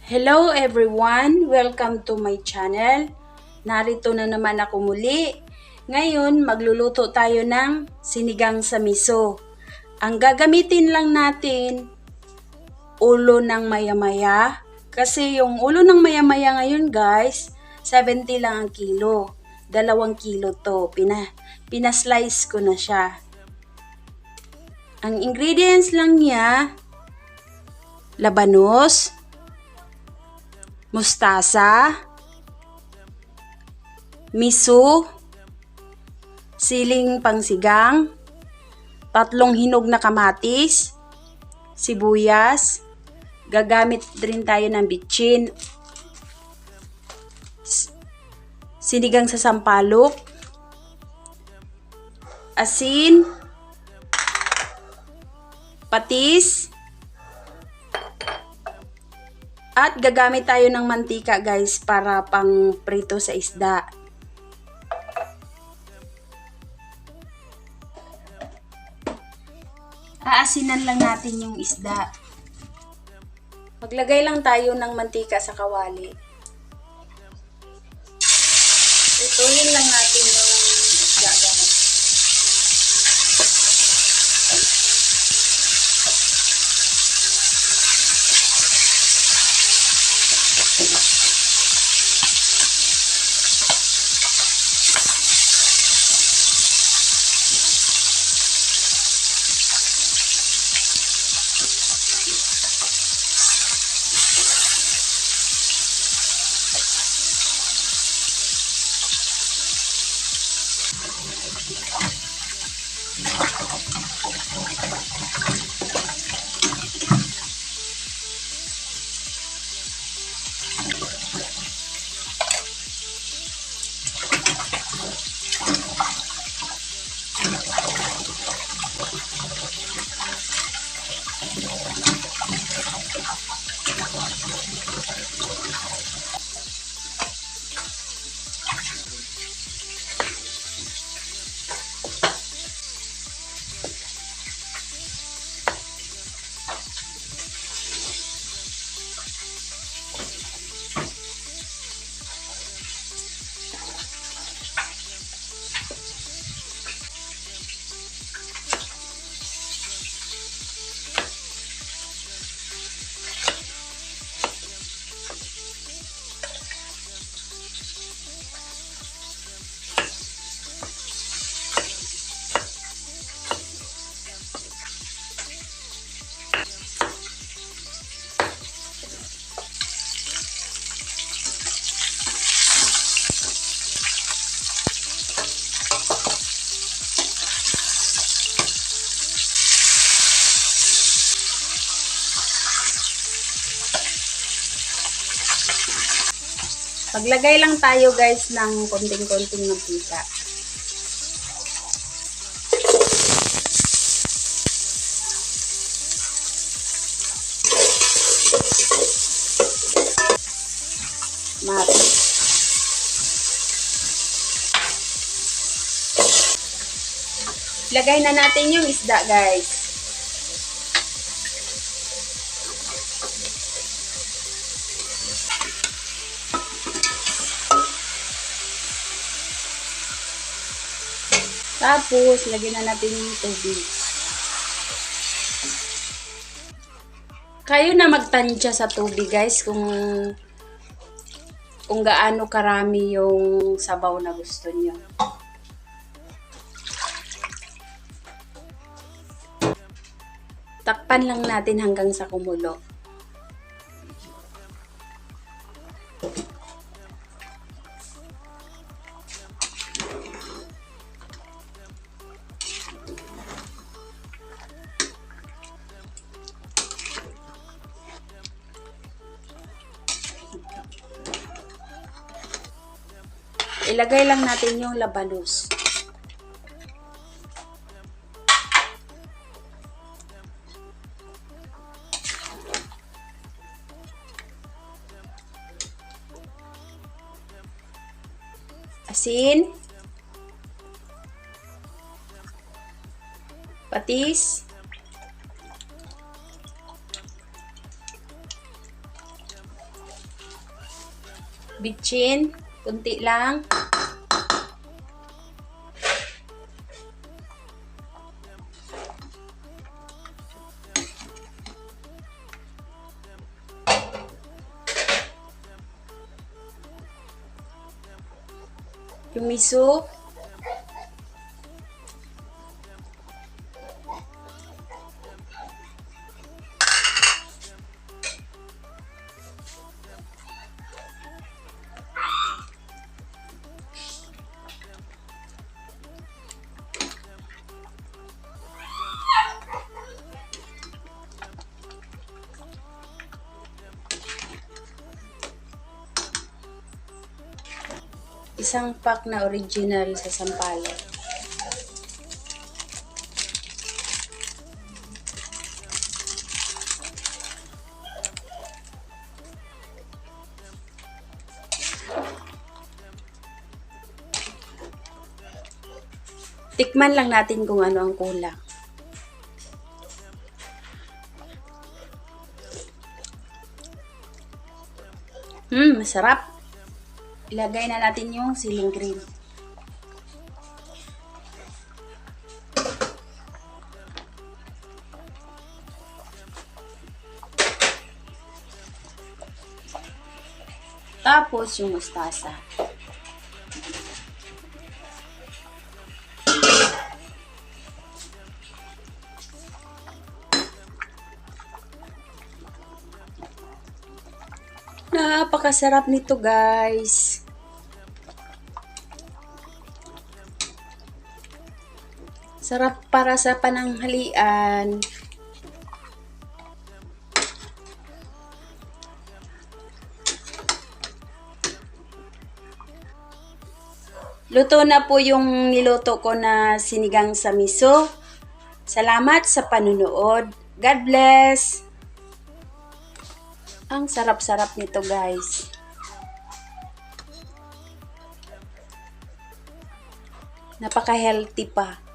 Hello everyone! Welcome to my channel. Narito na naman ako muli. Ngayon, magluluto tayo ng sinigang sa miso. Ang gagamitin lang natin, ulo ng maya-maya. Kasi yung ulo ng maya-maya ngayon guys, 70 lang ang kilo. 2 kilo to. Pinaslice ko na siya. Ang ingredients lang niya, labanos, mustasa, miso, siling pangsigang, 3 hinog na kamatis, sibuyas, gagamit rin tayo ng bitchin, sinigang sa sampalok, asin, patis, at gagamit tayo ng mantika guys para pang prito sa isda. Aasinan lang natin yung isda. Maglagay lang tayo ng mantika sa kawali. Ituhin lang natin yung isda guys. Maglagay lang tayo guys ng konting-konting mantika. Lagay na natin yung isda guys. Tapos, lagyan na natin yung tubig. Kayo na magtansya sa tubig guys kung gaano karami yung sabaw na gusto niyo. Takpan lang natin hanggang sa kumulo. Ilagay lang natin yung labanos. Asin, patis, Bitchin, kunti lang. Yung miso. Isang pack na original sa Sampaloc. Tikman lang natin kung ano ang kulang. Masarap. Ilagay na natin yung siling green. Tapos yung mustasa. Napakasarap nito, guys. Sarap para sa pananghalian. Luto na po yung niluto ko na sinigang sa miso. Salamat sa panunood. God bless! Ang sarap-sarap nito, guys. Napaka-healthy pa.